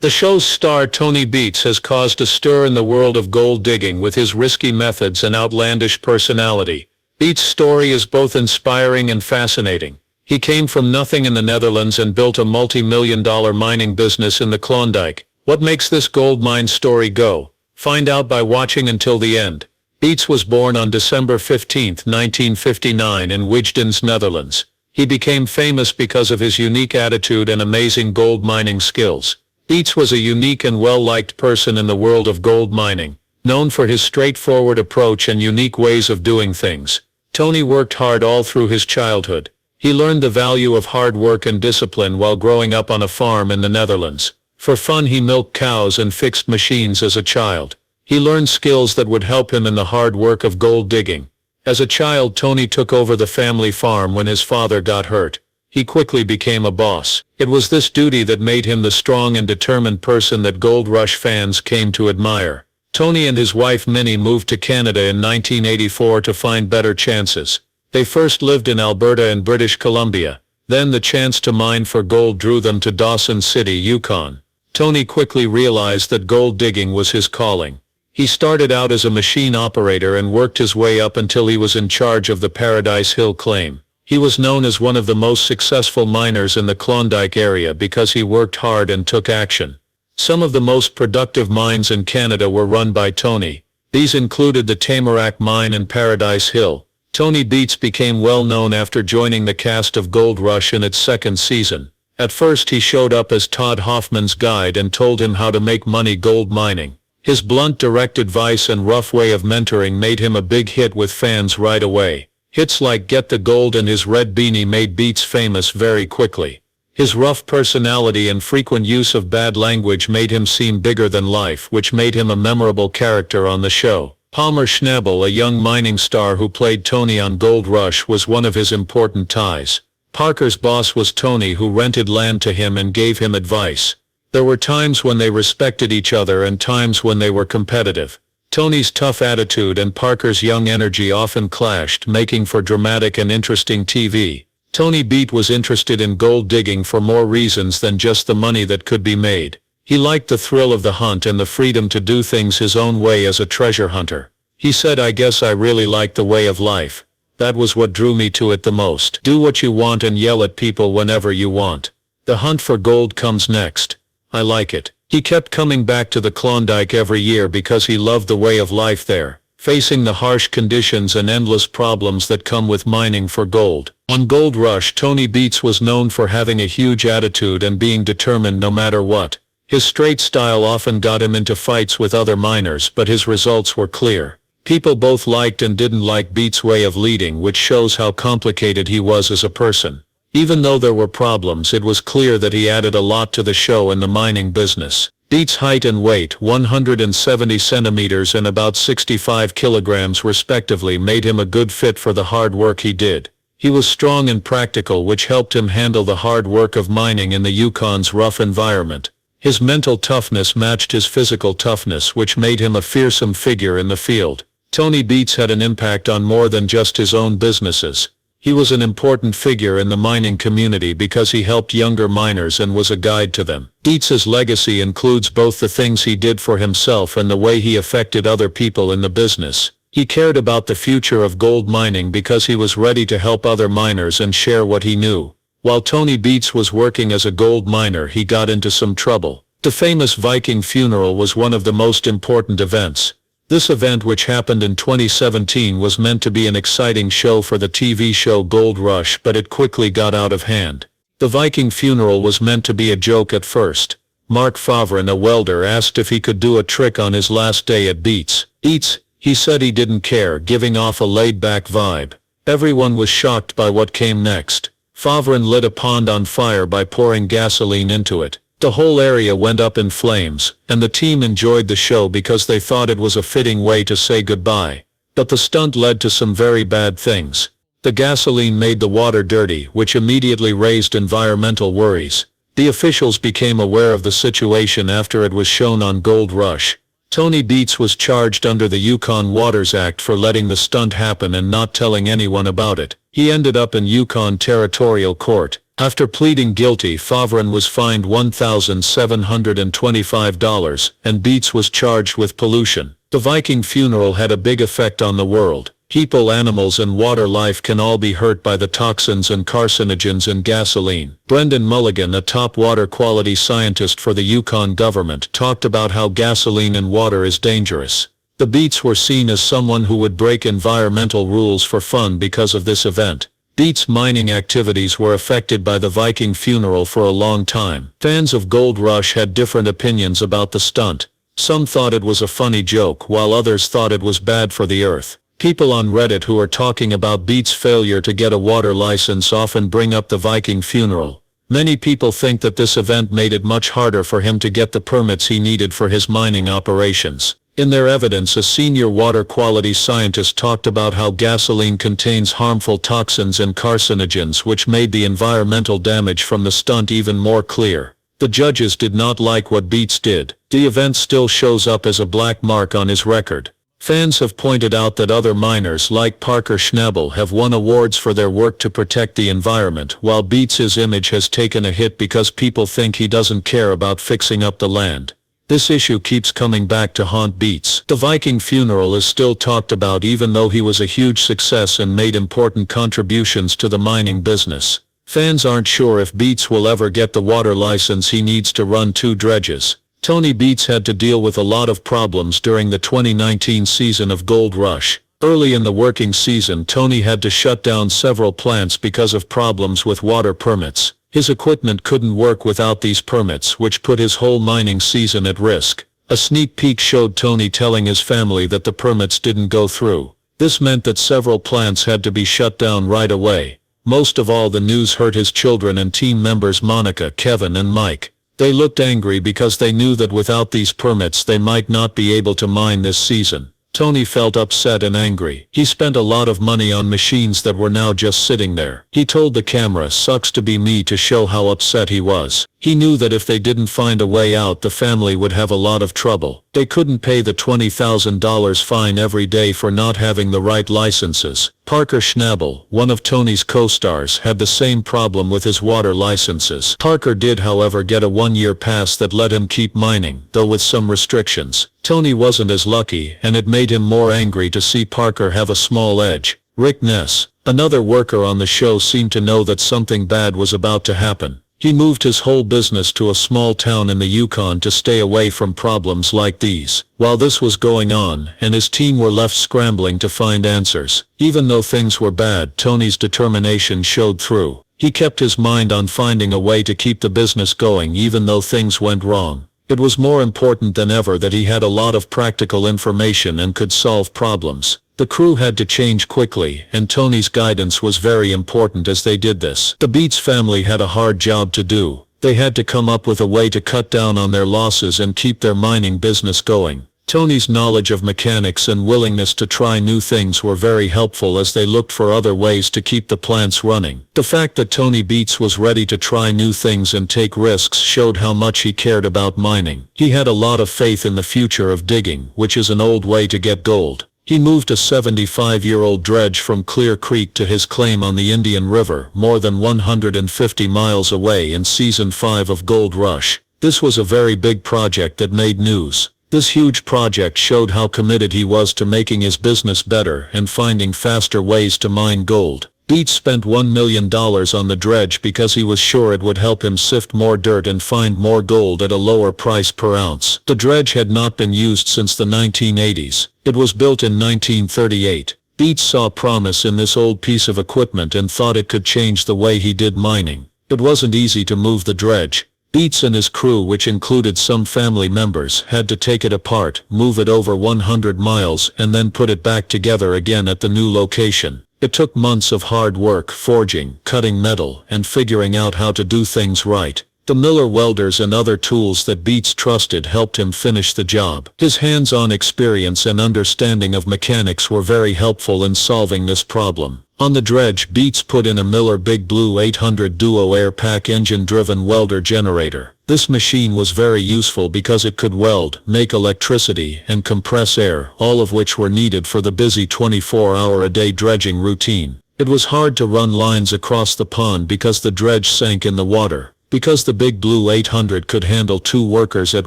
The show's star Tony Beets has caused a stir in the world of gold digging with his risky methods and outlandish personality. Beets' story is both inspiring and fascinating. He came from nothing in the Netherlands and built a multi-million-dollar mining business in the Klondike. What makes this gold mine story go? Find out by watching until the end. Beets was born on December 15, 1959 in Wijndens, Netherlands. He became famous because of his unique attitude and amazing gold mining skills. Beets was a unique and well-liked person in the world of gold mining, known for his straightforward approach and unique ways of doing things. Tony worked hard all through his childhood. He learned the value of hard work and discipline while growing up on a farm in the Netherlands. For fun he milked cows and fixed machines as a child. He learned skills that would help him in the hard work of gold digging. As a child, Tony took over the family farm when his father got hurt. He quickly became a boss. It was this duty that made him the strong and determined person that Gold Rush fans came to admire. Tony and his wife Minnie moved to Canada in 1984 to find better chances. They first lived in Alberta and British Columbia. Then the chance to mine for gold drew them to Dawson City, Yukon. Tony quickly realized that gold digging was his calling. He started out as a machine operator and worked his way up until he was in charge of the Paradise Hill claim. He was known as one of the most successful miners in the Klondike area because he worked hard and took action. Some of the most productive mines in Canada were run by Tony. These included the Tamarack Mine and Paradise Hill. Tony Beets became well known after joining the cast of Gold Rush in its second season. At first he showed up as Todd Hoffman's guide and told him how to make money gold mining. His blunt direct advice and rough way of mentoring made him a big hit with fans right away. Hits like Get the Gold and his red beanie made Beets famous very quickly. His rough personality and frequent use of bad language made him seem bigger than life, which made him a memorable character on the show. Palmer Schnabel, a young mining star who played Tony on Gold Rush, was one of his important ties. Parker's boss was Tony, who rented land to him and gave him advice. There were times when they respected each other and times when they were competitive. Tony's tough attitude and Parker's young energy often clashed, making for dramatic and interesting TV. Tony Beets was interested in gold digging for more reasons than just the money that could be made. He liked the thrill of the hunt and the freedom to do things his own way as a treasure hunter. He said, "I guess I really like the way of life. That was what drew me to it the most. Do what you want and yell at people whenever you want. The hunt for gold comes next. I like it." He kept coming back to the Klondike every year because he loved the way of life there, facing the harsh conditions and endless problems that come with mining for gold. On Gold Rush, Tony Beets was known for having a huge attitude and being determined no matter what. His straight style often got him into fights with other miners, but his results were clear. People both liked and didn't like Beets' way of leading, which shows how complicated he was as a person. Even though there were problems, it was clear that he added a lot to the show and the mining business. Beets' height and weight, 170 centimeters and about 65 kilograms respectively, made him a good fit for the hard work he did. He was strong and practical, which helped him handle the hard work of mining in the Yukon's rough environment. His mental toughness matched his physical toughness, which made him a fearsome figure in the field. Tony Beets had an impact on more than just his own businesses. He was an important figure in the mining community because he helped younger miners and was a guide to them. Beets' legacy includes both the things he did for himself and the way he affected other people in the business. He cared about the future of gold mining because he was ready to help other miners and share what he knew. While Tony Beets was working as a gold miner, he got into some trouble. The famous Viking funeral was one of the most important events. This event, which happened in 2017, was meant to be an exciting show for the TV show Gold Rush, but it quickly got out of hand. The Viking funeral was meant to be a joke at first. Mark Favren, a welder, asked if he could do a trick on his last day at Beets. He said he didn't care, giving off a laid-back vibe. Everyone was shocked by what came next. Favren lit a pond on fire by pouring gasoline into it. The whole area went up in flames, and the team enjoyed the show because they thought it was a fitting way to say goodbye. But the stunt led to some very bad things. The gasoline made the water dirty, which immediately raised environmental worries. The officials became aware of the situation after it was shown on Gold Rush. Tony Beets was charged under the Yukon Waters Act for letting the stunt happen and not telling anyone about it. He ended up in Yukon Territorial Court. After pleading guilty, Favren was fined $1,725, and Beets was charged with pollution. The Viking funeral had a big effect on the world. People, animals and water life can all be hurt by the toxins and carcinogens in gasoline. Brendan Mulligan, a top water quality scientist for the Yukon government, talked about how gasoline in water is dangerous. The Beets were seen as someone who would break environmental rules for fun because of this event. Beets mining activities were affected by the Viking funeral for a long time. Fans of Gold Rush had different opinions about the stunt. Some thought it was a funny joke, while others thought it was bad for the earth. People on Reddit who are talking about Beets' failure to get a water license often bring up the Viking funeral. Many people think that this event made it much harder for him to get the permits he needed for his mining operations. In their evidence, a senior water quality scientist talked about how gasoline contains harmful toxins and carcinogens, which made the environmental damage from the stunt even more clear. The judges did not like what Beets did. The event still shows up as a black mark on his record. Fans have pointed out that other miners like Parker Schnabel have won awards for their work to protect the environment, while Beets' image has taken a hit because people think he doesn't care about fixing up the land. This issue keeps coming back to haunt Beets. The Viking funeral is still talked about even though he was a huge success and made important contributions to the mining business. Fans aren't sure if Beets will ever get the water license he needs to run 2 dredges. Tony Beets had to deal with a lot of problems during the 2019 season of Gold Rush. Early in the working season, Tony had to shut down several plants because of problems with water permits. His equipment couldn't work without these permits, which put his whole mining season at risk. A sneak peek showed Tony telling his family that the permits didn't go through. This meant that several plants had to be shut down right away. Most of all, the news hurt his children and team members Monica, Kevin and Mike. They looked angry because they knew that without these permits they might not be able to mine this season. Tony felt upset and angry. He spent a lot of money on machines that were now just sitting there. He told the camera, "Sucks to be me," to show how upset he was. He knew that if they didn't find a way out, the family would have a lot of trouble. They couldn't pay the $20,000 fine every day for not having the right licenses. Parker Schnabel, one of Tony's co-stars, had the same problem with his water licenses. Parker did, however, get a 1-year pass that let him keep mining, though with some restrictions. Tony wasn't as lucky, and it made him more angry to see Parker have a small edge. Rick Ness, another worker on the show, seemed to know that something bad was about to happen. He moved his whole business to a small town in the Yukon to stay away from problems like these. While this was going on, and his team were left scrambling to find answers, even though things were bad, Tony's determination showed through. He kept his mind on finding a way to keep the business going even though things went wrong. It was more important than ever that he had a lot of practical information and could solve problems. The crew had to change quickly, and Tony's guidance was very important as they did this. The Beets family had a hard job to do. They had to come up with a way to cut down on their losses and keep their mining business going. Tony's knowledge of mechanics and willingness to try new things were very helpful as they looked for other ways to keep the plants running. The fact that Tony Beets was ready to try new things and take risks showed how much he cared about mining. He had a lot of faith in the future of digging, which is an old way to get gold. He moved a 75-year-old dredge from Clear Creek to his claim on the Indian River, more than 150 miles away, in Season 5 of Gold Rush. This was a very big project that made news. This huge project showed how committed he was to making his business better and finding faster ways to mine gold. Beets spent $1 million on the dredge because he was sure it would help him sift more dirt and find more gold at a lower price per ounce. The dredge had not been used since the 1980s. It was built in 1938. Beets saw promise in this old piece of equipment and thought it could change the way he did mining. It wasn't easy to move the dredge. Beets and his crew, which included some family members, had to take it apart, move it over 100 miles, and then put it back together again at the new location. It took months of hard work, forging, cutting metal, and figuring out how to do things right. The Miller welders and other tools that Beets trusted helped him finish the job. His hands-on experience and understanding of mechanics were very helpful in solving this problem. On the dredge, Beets put in a Miller Big Blue 800 Duo Air Pack engine-driven welder generator. This machine was very useful because it could weld, make electricity, and compress air, all of which were needed for the busy 24-hour-a-day dredging routine. It was hard to run lines across the pond because the dredge sank in the water. Because the Big Blue 800 could handle 2 workers at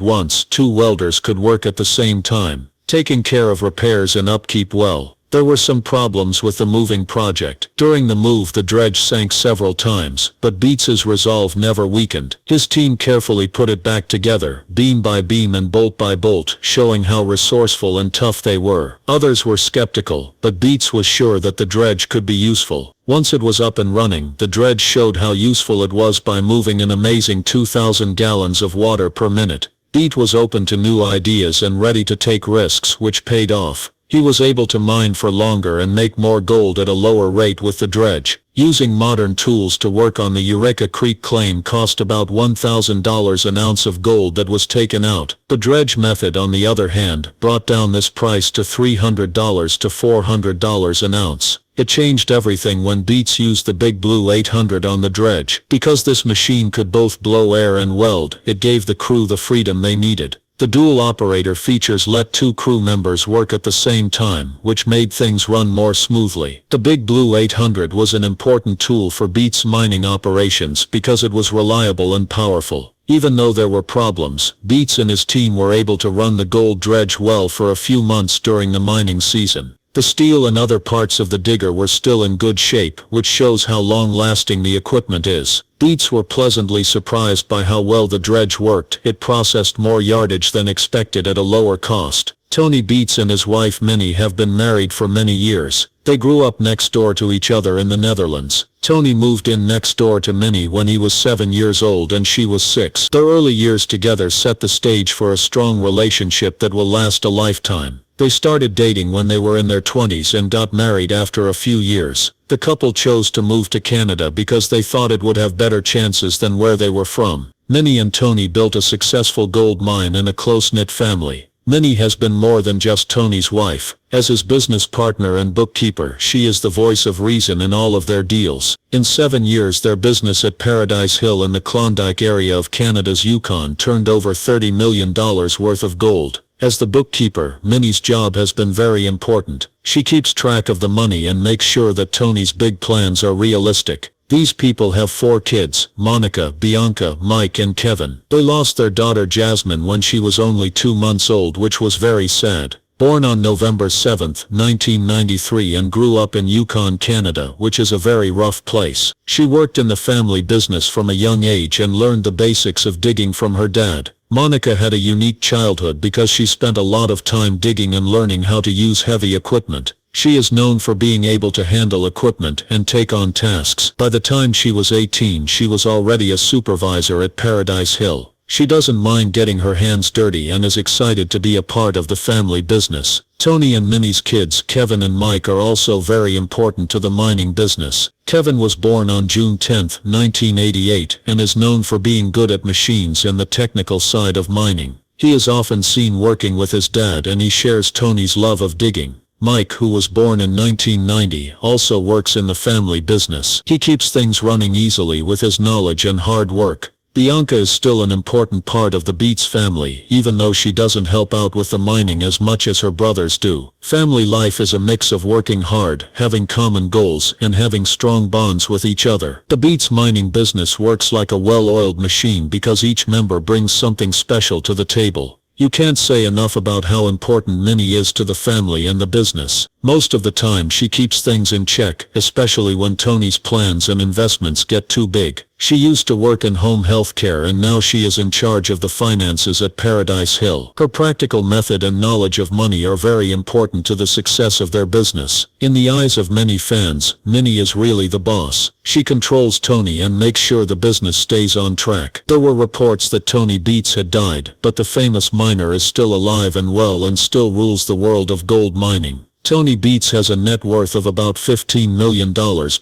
once, 2 welders could work at the same time, taking care of repairs and upkeep well. There were some problems with the moving project. During the move the dredge sank several times, but Beets's resolve never weakened. His team carefully put it back together, beam by beam and bolt by bolt, showing how resourceful and tough they were. Others were skeptical, but Beets was sure that the dredge could be useful. Once it was up and running, the dredge showed how useful it was by moving an amazing 2,000 gallons of water per minute. Beet was open to new ideas and ready to take risks, which paid off. He was able to mine for longer and make more gold at a lower rate with the dredge. Using modern tools to work on the Eureka Creek claim cost about $1,000 an ounce of gold that was taken out. The dredge method, on the other hand, brought down this price to $300 to $400 an ounce. It changed everything when Beets used the Big Blue 800 on the dredge. Because this machine could both blow air and weld, it gave the crew the freedom they needed. The dual operator features let 2 crew members work at the same time, which made things run more smoothly. The Big Blue 800 was an important tool for Beets mining operations because it was reliable and powerful. Even though there were problems, Beets and his team were able to run the gold dredge well for a few months during the mining season. The steel and other parts of the digger were still in good shape, which shows how long-lasting the equipment is. Beets were pleasantly surprised by how well the dredge worked. It processed more yardage than expected at a lower cost. Tony Beets and his wife Minnie have been married for many years. They grew up next door to each other in the Netherlands. Tony moved in next door to Minnie when he was 7 years old and she was 6. Their early years together set the stage for a strong relationship that will last a lifetime. They started dating when they were in their 20s and got married after a few years. The couple chose to move to Canada because they thought it would have better chances than where they were from. Minnie and Tony built a successful gold mine and a close-knit family. Minnie has been more than just Tony's wife. As his business partner and bookkeeper, she is the voice of reason in all of their deals. In 7 years their business at Paradise Hill in the Klondike area of Canada's Yukon turned over $30 million worth of gold. As the bookkeeper, Minnie's job has been very important. She keeps track of the money and makes sure that Tony's big plans are realistic. These people have 4 kids, Monica, Bianca, Mike and Kevin. They lost their daughter Jasmine when she was only 2 months old, which was very sad. Born on November 7, 1993 and grew up in Yukon, Canada, which is a very rough place. She worked in the family business from a young age and learned the basics of digging from her dad. Monica had a unique childhood because she spent a lot of time digging and learning how to use heavy equipment. She is known for being able to handle equipment and take on tasks. By the time she was 18, she was already a supervisor at Paradise Hill. She doesn't mind getting her hands dirty and is excited to be a part of the family business. Tony and Minnie's kids, Kevin and Mike, are also very important to the mining business. Kevin was born on June 10, 1988, and is known for being good at machines and the technical side of mining. He is often seen working with his dad and he shares Tony's love of digging. Mike, who was born in 1990, also works in the family business. He keeps things running easily with his knowledge and hard work. Bianca is still an important part of the Beets family, even though she doesn't help out with the mining as much as her brothers do. Family life is a mix of working hard, having common goals, and having strong bonds with each other. The Beets mining business works like a well-oiled machine because each member brings something special to the table. You can't say enough about how important Minnie is to the family and the business. Most of the time she keeps things in check, especially when Tony's plans and investments get too big. She used to work in home health care and now she is in charge of the finances at Paradise Hill. Her practical method and knowledge of money are very important to the success of their business. In the eyes of many fans, Minnie is really the boss. She controls Tony and makes sure the business stays on track. There were reports that Tony Beets had died, but the famous miner is still alive and well and still rules the world of gold mining. Tony Beets has a net worth of about $15 million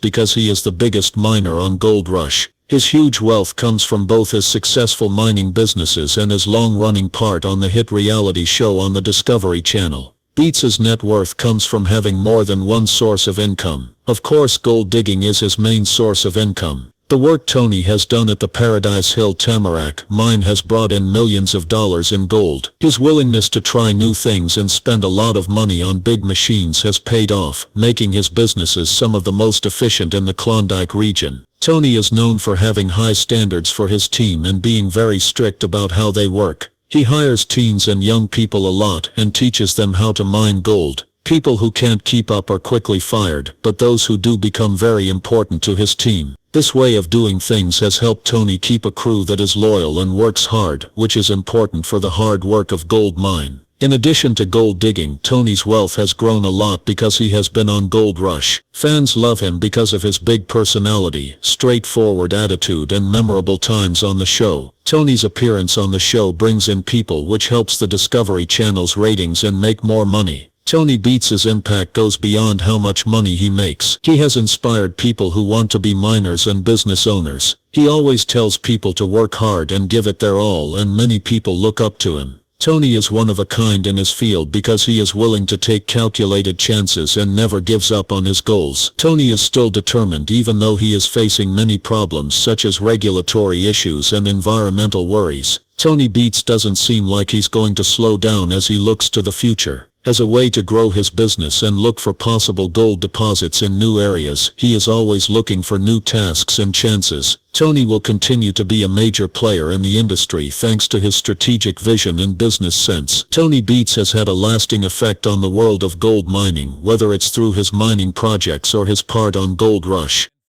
because he is the biggest miner on Gold Rush. His huge wealth comes from both his successful mining businesses and his long-running part on the hit reality show on the Discovery Channel. Beets's net worth comes from having more than one source of income. Of course, gold digging is his main source of income. The work Tony has done at the Paradise Hill Tamarack mine has brought in millions of dollars in gold. His willingness to try new things and spend a lot of money on big machines has paid off, making his businesses some of the most efficient in the Klondike region. Tony is known for having high standards for his team and being very strict about how they work. He hires teens and young people a lot and teaches them how to mine gold. People who can't keep up are quickly fired, but those who do become very important to his team. This way of doing things has helped Tony keep a crew that is loyal and works hard, which is important for the hard work of gold mine. In addition to gold digging, Tony's wealth has grown a lot because he has been on Gold Rush. Fans love him because of his big personality, straightforward attitude and memorable times on the show. Tony's appearance on the show brings in people, which helps the Discovery Channel's ratings and make more money. Tony Beets' impact goes beyond how much money he makes. He has inspired people who want to be miners and business owners. He always tells people to work hard and give it their all, and many people look up to him. Tony is one of a kind in his field because he is willing to take calculated chances and never gives up on his goals. Tony is still determined even though he is facing many problems such as regulatory issues and environmental worries. Tony Beets doesn't seem like he's going to slow down as he looks to the future. As a way to grow his business and look for possible gold deposits in new areas, he is always looking for new tasks and chances. Tony will continue to be a major player in the industry thanks to his strategic vision and business sense. Tony Beets has had a lasting effect on the world of gold mining, whether it's through his mining projects or his part on Gold Rush.